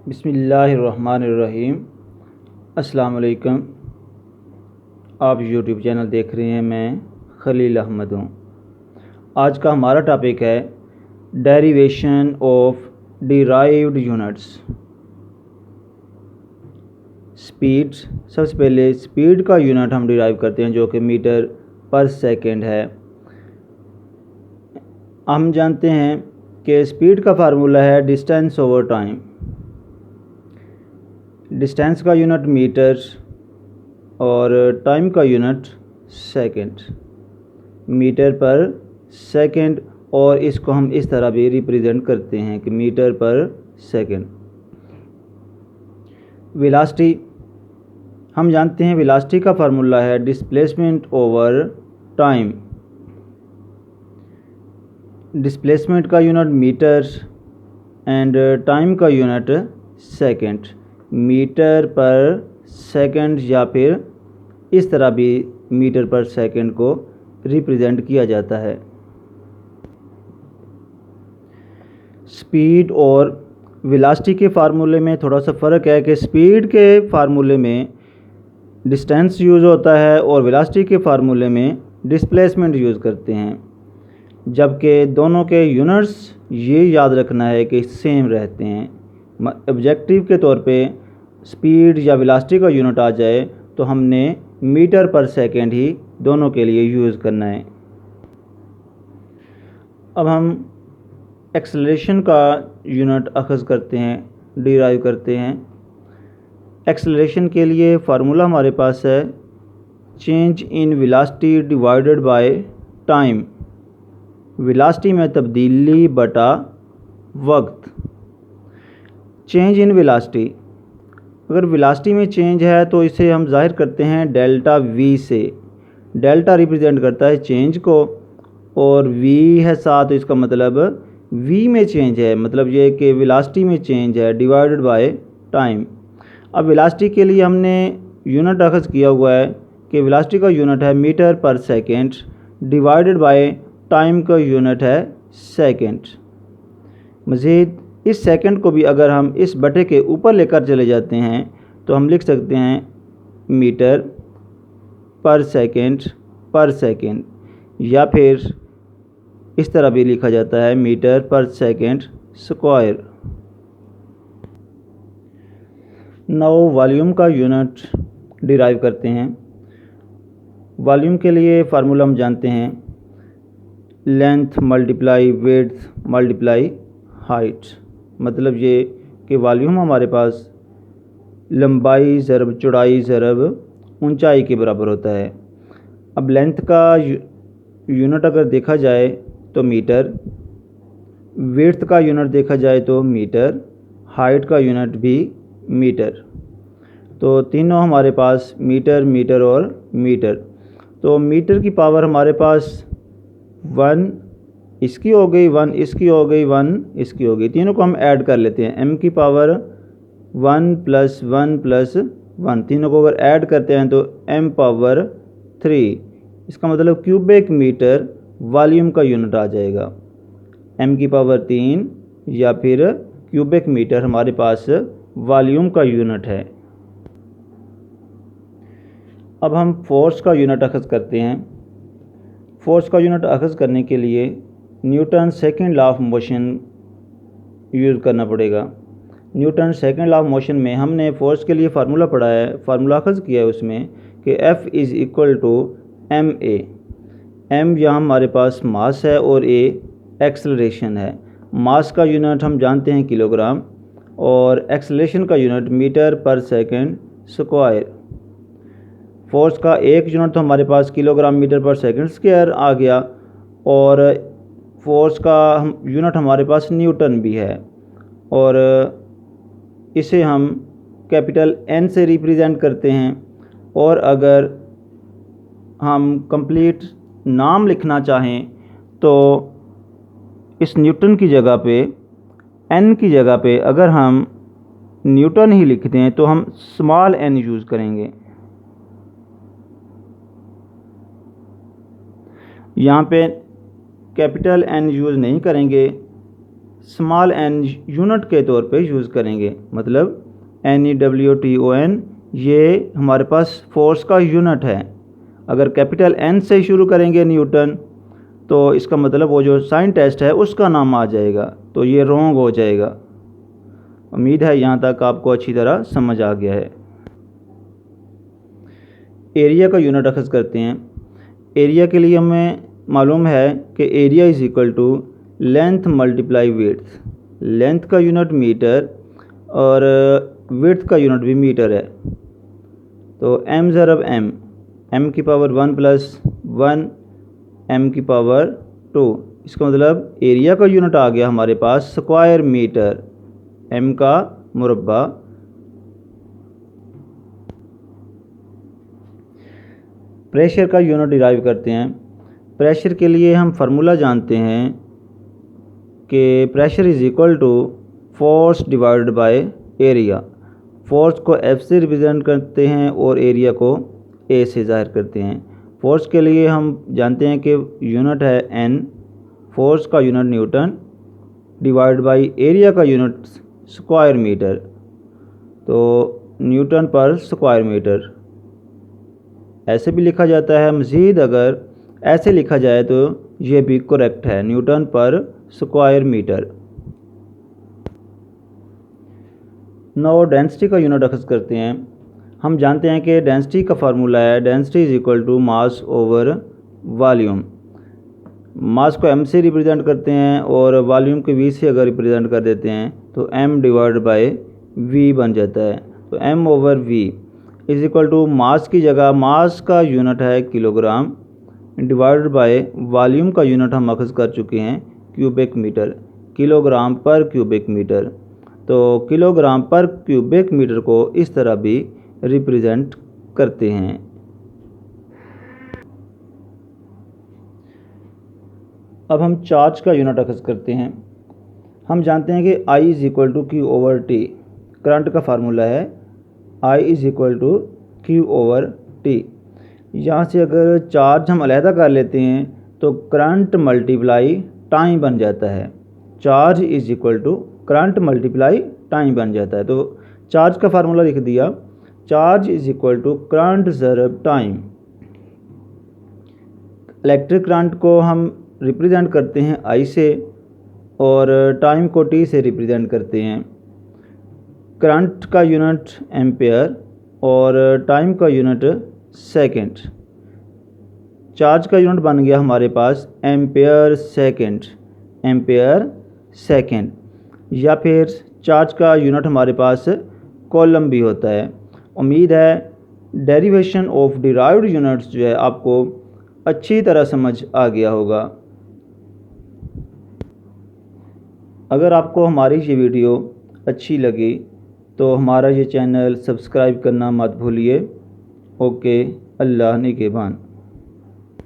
बिस्मिल्लाहिर्रहमानिर्रहीम। अस्सलाम वालेकुम। आप यूट्यूब चैनल देख रहे हैं, मैं खलील अहमद हूँ। आज का हमारा टॉपिक है derivation of derived units. Speed. सबसे पहले स्पीड का यूनिट हम डिराइव करते हैं जो कि मीटर पर सेकंड है। हम जानते हैं कि स्पीड का फार्मूला है डिस्टेंस ओवर टाइम। डिस्टेंस का यूनिट मीटर और टाइम का यूनिट सेकंड, मीटर पर सेकंड। और इसको हम इस तरह भी रिप्रेजेंट करते हैं कि मीटर पर सेकंड। वेलोसिटी। हम जानते हैं वेलोसिटी का फार्मूला है डिस्प्लेसमेंट ओवर टाइम। डिस्प्लेसमेंट का यूनिट मीटर एंड टाइम का यूनिट सेकंड, मीटर पर सेकंड, या फिर इस तरह भी मीटर पर सेकंड को रिप्रेजेंट किया जाता है। स्पीड और वेलोसिटी के फार्मूले में थोड़ा सा फ़र्क है कि स्पीड के फार्मूले में डिस्टेंस यूज़ होता है और वेलोसिटी के फार्मूले में डिस्प्लेसमेंट यूज़ करते हैं, जबकि दोनों के यूनिट्स ये याद रखना है कि सेम रहते हैं। ऑब्जेक्टिव के तौर पे स्पीड या वेलोसिटी का यूनिट आ जाए तो हमने मीटर पर सेकंड ही दोनों के लिए यूज़ करना है। अब हम एक्सेलरेशन का यूनिट अखज़ करते हैं, डिराइव करते हैं। एक्सेलरेशन के लिए फार्मूला हमारे पास है change in velocity divided by time. Velocity में तब्दीली बटा वक्त। चेंज इन वेलोसिटी, अगर वेलोसिटी में चेंज है तो इसे हम जाहिर करते हैं डेल्टा वी से। डेल्टा रिप्रेजेंट करता है चेंज को और वी है साथ, तो इसका मतलब वी में चेंज है, मतलब ये कि वेलोसिटी में चेंज है डिवाइडेड बाय टाइम। अब वेलोसिटी के लिए हमने यूनिट अखज़ किया हुआ है कि वेलोसिटी का यूनिट है मीटर पर सेकेंड डिवाइडेड बाय टाइम का यूनिट है सेकेंड। मज़ीद इस सेकंड को भी अगर हम इस बटे के ऊपर लेकर चले जाते हैं तो हम लिख सकते हैं मीटर पर सेकंड, या फिर इस तरह भी लिखा जाता है मीटर पर सेकंड स्क्वायर। नाउ वॉल्यूम का यूनिट डिराइव करते हैं। वॉल्यूम के लिए फार्मूला हम जानते हैं length multiply width multiply height. मतलब ये कि वॉल्यूम हमारे पास लंबाई ज़रब चौड़ाई ज़रब ऊंचाई के बराबर होता है। अब लेंथ का यूनिट अगर देखा जाए तो मीटर, विड्थ का यूनिट देखा जाए तो मीटर, हाइट का यूनिट भी मीटर। तो तीनों हमारे पास मीटर, मीटर और मीटर। तो मीटर की पावर हमारे पास 1 इसकी हो गई, 1 इसकी हो गई, 1 इसकी हो गई। तीनों को हम ऐड कर लेते हैं। m की पावर 1 + 1 + 1, तीनों को अगर ऐड करते हैं तो m पावर 3। इसका मतलब क्यूबिक मीटर वॉल्यूम का यूनिट आ जाएगा। m की पावर 3 या फिर क्यूबिक मीटर हमारे पास वॉल्यूम का यूनिट है। अब हम फोर्स का यूनिट अखज़ करते हैं। फोर्स का यूनिट अखज़ करने के लिए Newton second law of motion use करना पड़ेगा। Newton second law of motion में हमने फोर्स के लिए फार्मूला पढ़ा है, फार्मूला अखज़ किया है उसमें कि F = ma। m यहाँ हमारे पास मास है और a एक्सेलरेशन है। मास का यूनिट हम जानते हैं किलोग्राम और एक्सेलरेशन का यूनिट मीटर पर सेकंड स्क्वायर। फोर्स का एक यूनिट तो हमारे पास किलोग्राम मीटर पर सेकंड स्क्वायर आ गया और फोर्स का यूनिट हमारे पास न्यूटन भी है और इसे हम कैपिटल N से रिप्रेजेंट करते हैं। और अगर हम कंप्लीट नाम लिखना चाहें तो इस न्यूटन की जगह पे, N की जगह पे अगर हम न्यूटन ही लिखते हैं तो हम स्मॉल n यूज़ करेंगे। यहाँ पे कैपिटल N यूज़ नहीं करेंगे, स्मॉल एन यूनिट के तौर पे यूज़ करेंगे। मतलब NEWTON ये हमारे पास फोर्स का यूनिट है। अगर कैपिटल N से शुरू करेंगे न्यूटन, तो इसका मतलब वो जो साइन टेस्ट है उसका नाम आ जाएगा, तो ये रॉन्ग हो जाएगा। उम्मीद है यहाँ तक आपको अच्छी तरह समझ आ गया है। एरिया का यूनिट अखज़ करते हैं। एरिया के लिए हमें मालूम है कि area is equal to length multiply width. Length का यूनिट मीटर और विड्थ का यूनिट भी मीटर है। तो m ज़रब m की पावर 1 प्लस 1 m की पावर 2। इसका मतलब एरिया का यूनिट आ गया हमारे पास स्क्वायर मीटर, m का मुरब्बा। प्रेशर का यूनिट डिराइव करते हैं। प्रेशर के लिए हम फार्मूला जानते हैं कि pressure is equal to force divided by area. Force को F से रिप्रेजेंट करते हैं और एरिया को A से ज़ाहिर करते हैं। फोर्स के लिए हम जानते हैं कि यूनिट है N, फोर्स का unit Newton, divide by area का यूनिट स्क्वायर मीटर, तो न्यूटन पर स्क्वायर मीटर ऐसे भी लिखा जाता है। मज़ीद अगर ऐसे लिखा जाए तो ये भी करेक्ट है, न्यूटन पर स्क्वायर मीटर। नो डेंसिटी का यूनिट अखज़ करते हैं। हम जानते हैं कि डेंसिटी का फार्मूला है density is equal to mass over volume. Mass को m से रिप्रेजेंट करते हैं और वॉल्यूम को v से अगर रिप्रेजेंट कर देते हैं तो m डिवाइड बाय v बन जाता है। तो m over v is equal to mass की जगह मास का यूनिट है किलोग्राम, डिवाइडेड बाय वॉल्यूम का यूनिट हम अखज़ कर चुके हैं क्यूबिक मीटर, किलोग्राम पर क्यूबिक मीटर। तो किलोग्राम पर क्यूबिक मीटर को इस तरह भी रिप्रेजेंट करते हैं। अब हम चार्ज का यूनिट अखज़ करते हैं। हम जानते हैं कि I is equal to q over t. Current का फार्मूला है I is equal to q over t. यहाँ से अगर चार्ज हम अलहदा कर लेते हैं तो करंट मल्टीप्लाई टाइम बन जाता है। Charge is equal to current multiply time बन जाता है। तो चार्ज का फार्मूला लिख दिया, charge is equal to current ज़रब टाइम। इलेक्ट्रिक करंट को हम रिप्रेजेंट करते हैं I से और टाइम को T से रिप्रेजेंट करते हैं। करंट का यूनिट एम्पेयर और टाइम का यूनिट सेकंड। चार्ज का यूनिट बन गया हमारे पास एम्पेयर सेकंड, एम्पेयर सेकंड। या फिर चार्ज का यूनिट हमारे पास कॉलम भी होता है। उम्मीद है डेरिवेशन ऑफ डिराइव्ड यूनिट्स जो है आपको अच्छी तरह समझ आ गया होगा। अगर आपको हमारी ये वीडियो अच्छी लगी तो हमारा ये चैनल सब्सक्राइब करना मत भूलिए। ओके, अल्लाह निगहबान।